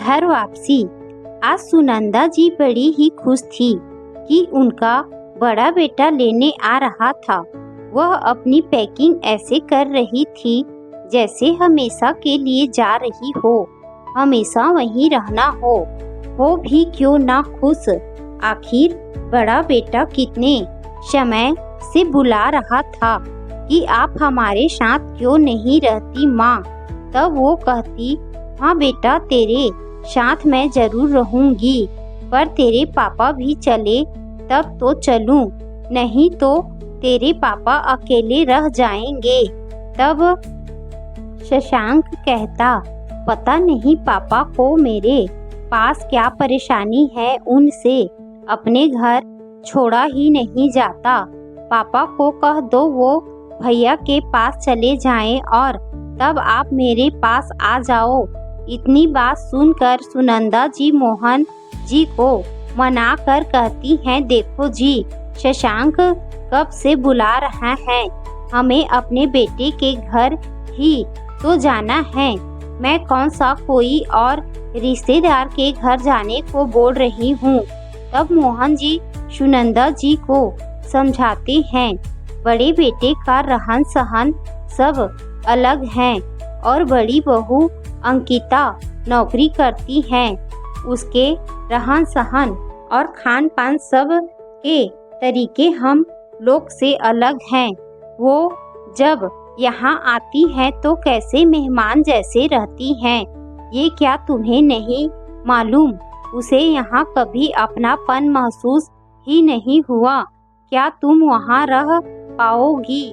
घर वापसी। आज सुनंदा जी बड़ी ही खुश थी कि उनका बड़ा बेटा लेने आ रहा था। वह अपनी पैकिंग ऐसे कर रही थी जैसे हमेशा के लिए जा रही हो, हमेशा वहीं रहना हो भी क्यों ना खुश। आखिर बड़ा बेटा कितने समय से बुला रहा था कि आप हमारे साथ क्यों नहीं रहती माँ। तब वो कहती, हाँ बेटा तेरे साथ मैं जरूर रहूंगी, पर तेरे पापा भी चले तब तो चलूं, नहीं तो तेरे पापा अकेले रह जाएंगे। तब शशांक कहता, पता नहीं पापा को मेरे पास क्या परेशानी है, उनसे अपने घर छोड़ा ही नहीं जाता। पापा को कह दो वो भैया के पास चले जाएं और तब आप मेरे पास आ जाओ। इतनी बात सुनकर सुनंदा जी मोहन जी को मना कर कहती हैं, देखो जी शशांक कब से बुला रहा है, हमें अपने बेटे के घर ही तो जाना है। मैं कौन सा कोई और रिश्तेदार के घर जाने को बोल रही हूँ। तब मोहन जी सुनंदा जी को समझाते हैं, बड़े बेटे का रहन सहन सब अलग है और बड़ी बहू अंकिता नौकरी करती है, उसके रहन सहन और खान पान सब के तरीके हम लोग से अलग हैं। वो जब यहाँ आती है तो कैसे मेहमान जैसे रहती हैं, ये क्या तुम्हें नहीं मालूम। उसे यहाँ कभी अपनापन महसूस ही नहीं हुआ, क्या तुम वहाँ रह पाओगी।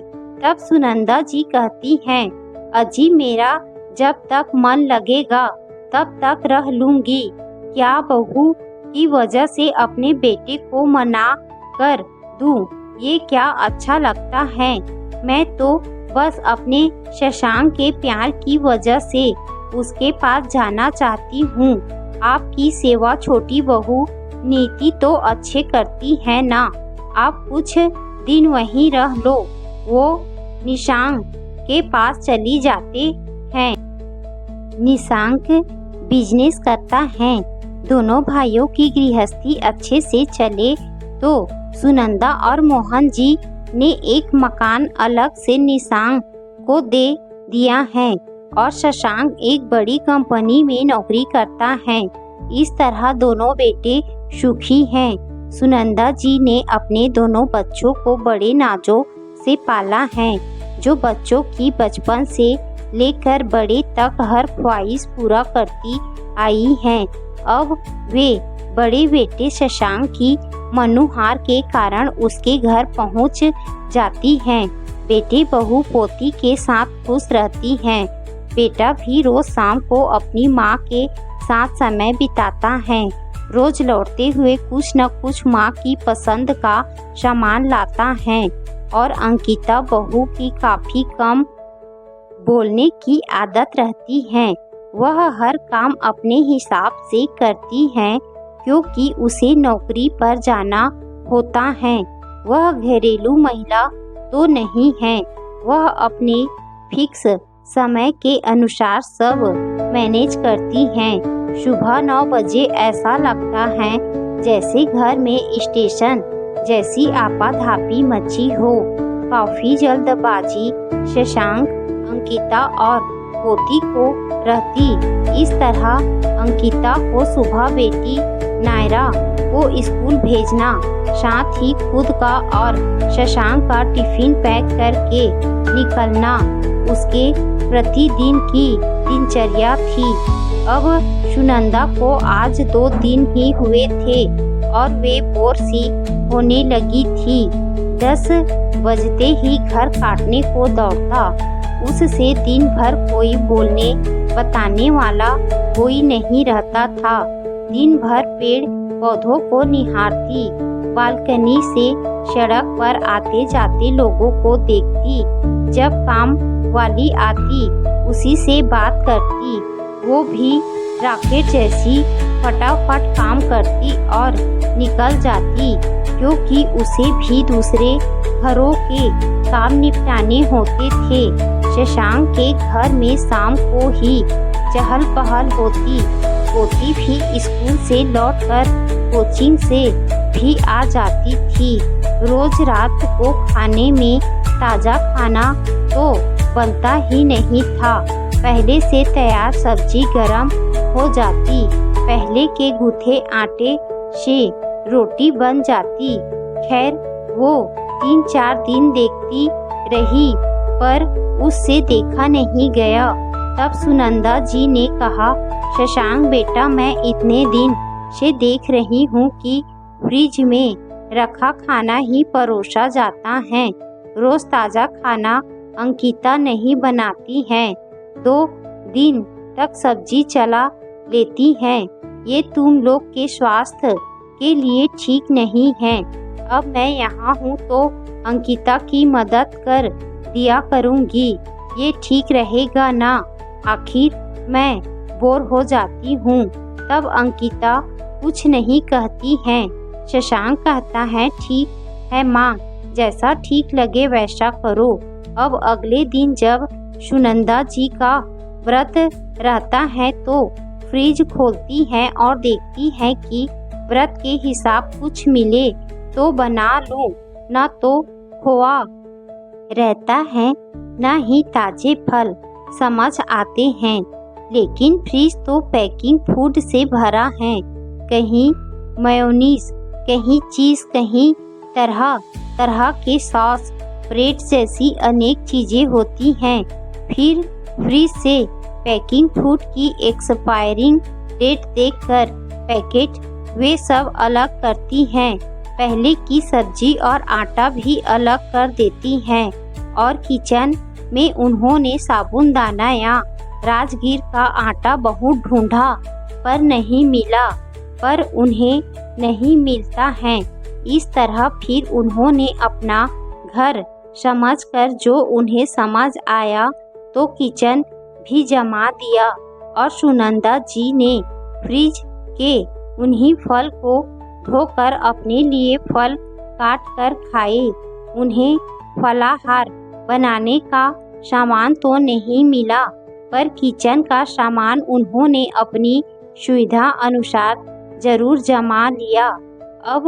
तब सुनंदा जी कहती हैं, अजी मेरा जब तक मन लगेगा तब तक रह लूंगी, क्या बहू की वजह से अपने बेटे को मना कर दूं, ये क्या अच्छा लगता है। मैं तो बस अपने शशांक के प्यार की वजह से उसके पास जाना चाहती हूँ। आपकी सेवा छोटी बहू नीति तो अच्छे करती है ना, आप कुछ दिन वहीं रह लो। वो निशांक के पास चली जाते हैं। निशांक बिजनेस करता है, दोनों भाइयों की गृहस्थी अच्छे से चले तो सुनंदा और मोहन जी ने एक मकान अलग से निशांक को दे दिया है और शशांक एक बड़ी कंपनी में नौकरी करता है। इस तरह दोनों बेटे सुखी हैं। सुनंदा जी ने अपने दोनों बच्चों को बड़े नाजों से पाला है, जो बच्चों की बचपन से लेकर बड़े तक हर ख्वाहिश पूरा करती आई हैं। अब वे बड़े बेटे शशांक की मनुहार के कारण उसके घर पहुंच जाती हैं। बेटे बहू पोती के साथ खुश रहती हैं। बेटा भी रोज शाम को अपनी माँ के साथ समय बिताता है। रोज लौटते हुए कुछ न कुछ माँ की पसंद का सामान लाता है और अंकिता बहू की काफी कम बोलने की आदत रहती है। वह हर काम अपने हिसाब से करती है क्योंकि उसे नौकरी पर जाना होता है। वह घरेलू महिला तो नहीं है, वह अपने फिक्स समय के अनुसार सब मैनेज करती हैं। सुबह 9 बजे ऐसा लगता है जैसे घर में स्टेशन जैसी आपाधापी मची हो। काफी जल्दबाजी शशांक, अंकिता और पोती को रहती। इस तरह अंकिता को सुबह बेटी नायरा को स्कूल भेजना, साथ ही खुद का और शशांक का टिफिन पैक करके निकलना उसके प्रतिदिन की दिनचर्या थी। अब सुनंदा को आज 2 दिन ही हुए थे और वे बोर सी होने लगी थी। 10 बजते ही घर काटने को दौड़ता। उससे दिन भर कोई बोलने बताने वाला कोई नहीं रहता था। दिन भर पेड़ पौधों को निहारती, बालकनी से सड़क पर आते जाते लोगों को देखती। जब काम वाली आती उसी से बात करती। वो भी रॉकेट जैसी फटाफट काम करती और निकल जाती क्योंकि उसे भी दूसरे घरों के काम निपटाने होते थे। शशांक के घर में शाम को ही चहल पहल होती। पोती भी स्कूल से लौटकर कोचिंग से भी आ जाती थी। रोज रात को खाने में ताज़ा खाना तो बनता ही नहीं था। पहले से तैयार सब्जी गरम हो जाती, पहले के गूथे आटे से रोटी बन जाती। खैर वो 3-4 दिन देखती रही, पर उससे देखा नहीं गया। तब सुनंदा जी ने कहा, शशांक बेटा, मैं इतने दिन से देख रही हूँ कि फ्रिज में रखा खाना ही परोसा जाता है। रोज ताज़ा खाना अंकिता नहीं बनाती है, 2 दिन तक सब्जी चला लेती है। ये तुम लोग के स्वास्थ्य के लिए ठीक नहीं है। अब मैं यहाँ हूँ तो अंकिता की मदद कर दिया करूँगी, ये ठीक रहेगा ना? आखिर मैं बोर हो जाती हूँ। तब अंकिता कुछ नहीं कहती है। शशांक कहता है, ठीक है माँ, जैसा ठीक लगे वैसा करो। अब अगले दिन जब सुनंदा जी का व्रत रहता है तो फ्रिज खोलती है और देखती है कि व्रत के हिसाब कुछ मिले तो बना लूं, न तो खोआ रहता है न ही ताजे फल समझ आते हैं। लेकिन फ्रिज तो पैकिंग फूड से भरा है, कहीं मेयोनीज, कहीं चीज़, कहीं तरह तरह के सॉस, ब्रेड जैसी अनेक चीज़ें होती हैं। फिर फ्रिज से पैकिंग फूड की एक्सपायरिंग डेट देखकर पैकेट वे सब अलग करती हैं। पहले की सब्जी और आटा भी अलग कर देती हैं। और किचन में उन्होंने साबुनदाना या राजगीर का आटा बहुत ढूंढा पर नहीं मिला, पर उन्हें नहीं मिलता है। इस तरह फिर उन्होंने अपना घर समझकर जो उन्हें समझ आया तो किचन भी जमा दिया। और सुनंदा जी ने फ्रिज के उन्हीं फल को धोकर अपने लिए फल काट कर खाए। उन्हें फलाहार बनाने का सामान तो नहीं मिला, पर किचन का सामान उन्होंने अपनी सुविधा अनुसार जरूर जमा लिया। अब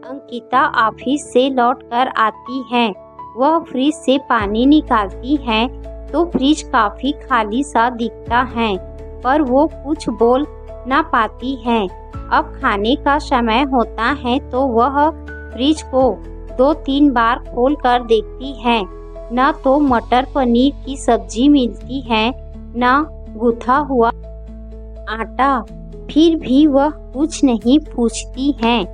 अंकिता ऑफिस से लौटकर आती है। वह फ्रिज से पानी निकालती है तो फ्रिज काफी खाली सा दिखता है, पर वो कुछ बोल ना पाती है। अब खाने का समय होता है तो वह फ्रिज को 2-3 बार खोल कर देखती है। न तो मटर पनीर की सब्जी मिलती है, न गूथा हुआ आटा। फिर भी वह कुछ नहीं पूछती है।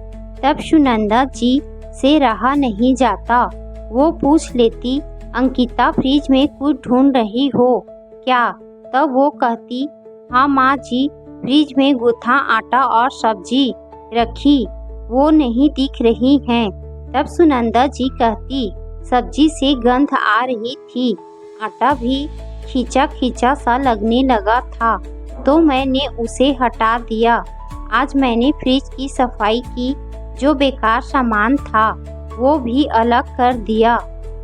तब सुनंदा जी से रहा नहीं जाता। वो पूछ लेती, अंकिता फ्रिज में कुछ ढूंढ रही हो क्या? तब वो कहती, हाँ माँ जी, फ्रिज में गूथा आटा और सब्जी रखी, वो नहीं दिख रही हैं। तब सुनंदा जी कहती, सब्जी से गंध आ रही थी, आटा भी खींचा खींचा सा लगने लगा था, तो मैंने उसे हटा दिया। आज मैंने फ्रिज की सफाई की, जो बेकार सामान था वो भी अलग कर दिया।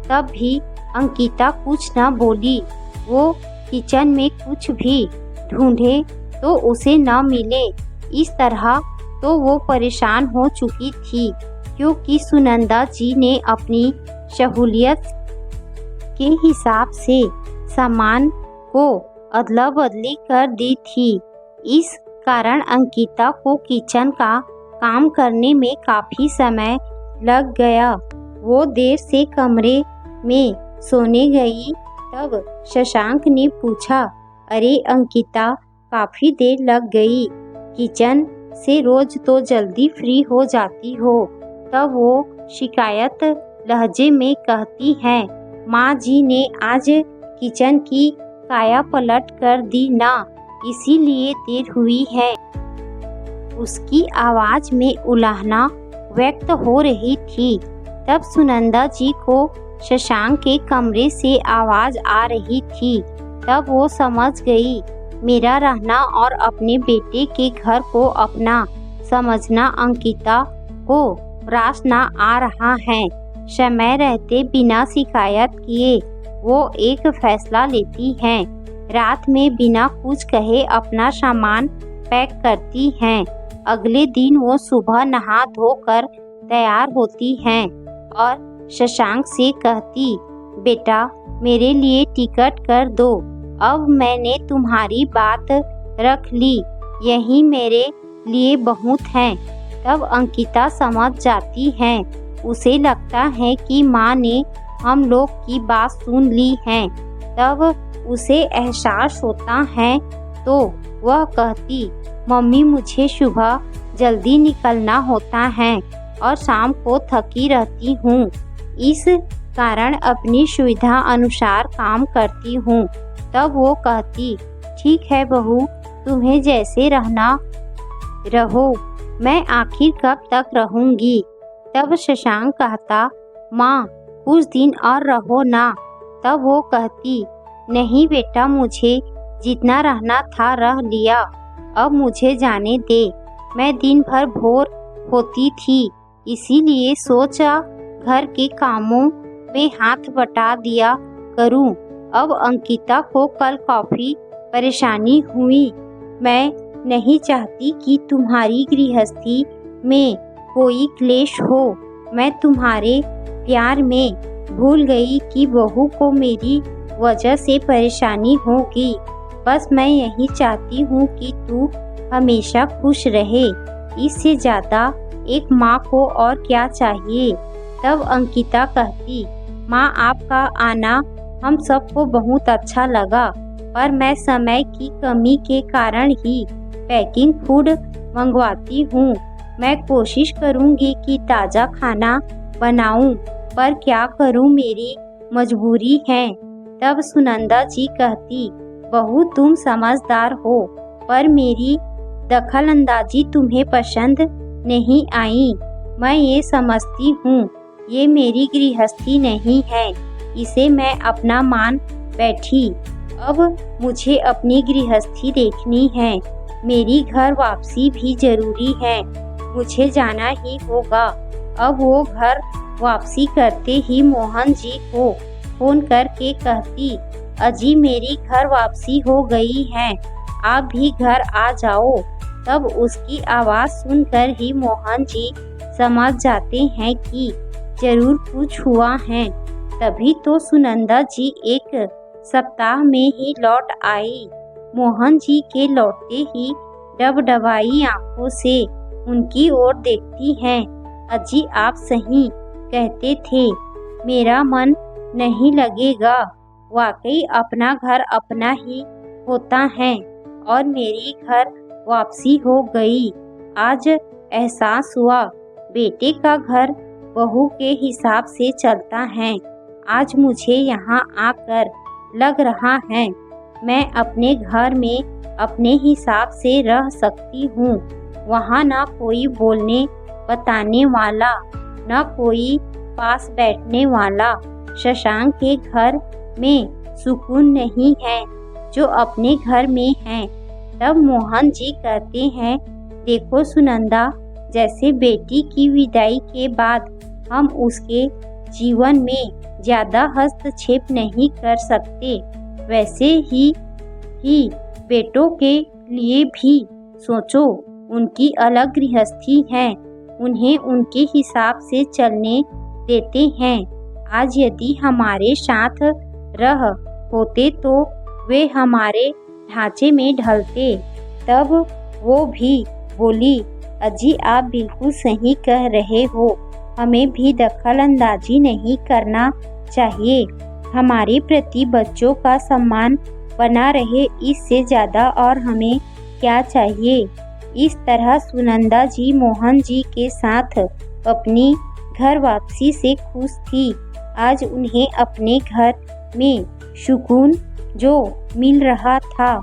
तब भी अंकिता कुछ न बोली। वो किचन में कुछ भी ढूंढे तो उसे न मिले। इस तरह तो वो परेशान हो चुकी थी, क्योंकि सुनंदा जी ने अपनी सहूलियत के हिसाब से सामान को अदला बदली कर दी थी। इस कारण अंकिता को किचन का काम करने में काफी समय लग गया। वो देर से कमरे में सोने गई। तब शशांक ने पूछा, अरे अंकिता, काफी देर लग गई, किचन से रोज तो जल्दी फ्री हो जाती हो। तब वो शिकायत लहजे में कहती है, माँ जी ने आज किचन की काया पलट कर दी ना, इसीलिए देर हुई है। उसकी आवाज में उलाहना व्यक्त हो रही थी। तब सुनंदा जी को शशांक के कमरे से आवाज आ रही थी। तब वो समझ गई, मेरा रहना और अपने बेटे के घर को अपना समझना अंकिता को रास ना आ रहा है। समय रहते बिना शिकायत किए वो एक फैसला लेती हैं। रात में बिना कुछ कहे अपना सामान पैक करती हैं। अगले दिन वो सुबह नहा धोकर तैयार होती हैं और शशांक से कहती, बेटा मेरे लिए टिकट कर दो, अब मैंने तुम्हारी बात रख ली, यही मेरे लिए बहुत है। तब अंकिता समझ जाती है, उसे लगता है कि माँ ने हम लोग की बात सुन ली है। तब उसे एहसास होता है तो वह कहती, मम्मी मुझे सुबह जल्दी निकलना होता है और शाम को थकी रहती हूँ, इस कारण अपनी सुविधा अनुसार काम करती हूँ। तब वो कहती, ठीक है बहू, तुम्हें जैसे रहना रहो, मैं आखिर कब तक रहूँगी। तब शशांक कहता, माँ कुछ दिन और रहो ना। तब वो कहती, नहीं बेटा, मुझे जितना रहना था रह लिया, अब मुझे जाने दे। मैं दिन भर बोर होती थी, इसीलिए सोचा घर के कामों में हाथ बटा दिया करूं। अब अंकिता को कल काफ़ी परेशानी हुई। मैं नहीं चाहती कि तुम्हारी गृहस्थी में कोई क्लेश हो। मैं तुम्हारे प्यार में भूल गई कि बहू को मेरी वजह से परेशानी होगी। बस मैं यही चाहती हूँ कि तू हमेशा खुश रहे, इससे ज़्यादा एक माँ को और क्या चाहिए। तब अंकिता कहती, माँ आपका आना हम सबको बहुत अच्छा लगा, पर मैं समय की कमी के कारण ही पैकिंग फूड मंगवाती हूँ। मैं कोशिश करूँगी कि ताज़ा खाना बनाऊँ, पर क्या करूँ, मेरी मजबूरी है। तब सुनंदा जी कहती, बहू तुम समझदार हो, पर मेरी दखलंदाजी तुम्हें पसंद नहीं आई। मैं ये समझती हूँ ये मेरी गृहस्थी नहीं है, इसे मैं अपना मान बैठी। अब मुझे अपनी गृहस्थी देखनी है, मेरी घर वापसी भी जरूरी है, मुझे जाना ही होगा। अब वो घर वापसी करते ही मोहन जी को फोन करके कहती, अजी मेरी घर वापसी हो गई है, आप भी घर आ जाओ। तब उसकी आवाज़ सुनकर ही मोहन जी समझ जाते हैं कि जरूर कुछ हुआ है। तभी तो सुनंदा जी एक सप्ताह में ही लौट आई। मोहन जी के लौटते ही डबडबाई आंखों से उनकी ओर देखती हैं। अजी आप सही कहते थे, मेरा मन नहीं लगेगा। वाकई अपना घर अपना ही होता है और मेरी घर वापसी हो गई। आज एहसास हुआ बेटे का घर बहू के हिसाब से चलता है। आज मुझे यहाँ आकर लग रहा है मैं अपने घर में अपने हिसाब से रह सकती हूँ। वहाँ ना कोई बोलने बताने वाला, ना कोई पास बैठने वाला। शशांक के घर में सुकून नहीं है जो अपने घर में है। तब मोहन जी कहते हैं, देखो सुनंदा, जैसे बेटी की विदाई के बाद हम उसके जीवन में ज़्यादा हस्तक्षेप नहीं कर सकते, वैसे ही बेटों के लिए भी सोचो। उनकी अलग गृहस्थी है, उन्हें उनके हिसाब से चलने देते हैं। आज यदि हमारे साथ रह होते तो वे हमारे ढांचे में ढलते। तब वो भी बोली, अजी आप बिल्कुल सही कह रहे हो, हमें भी दखलंदाजी नहीं करना चाहिए। हमारे प्रति बच्चों का सम्मान बना रहे, इससे ज़्यादा और हमें क्या चाहिए। इस तरह सुनंदा जी मोहन जी के साथ अपनी घर वापसी से खुश थी। आज उन्हें अपने घर में सुकून जो मिल रहा था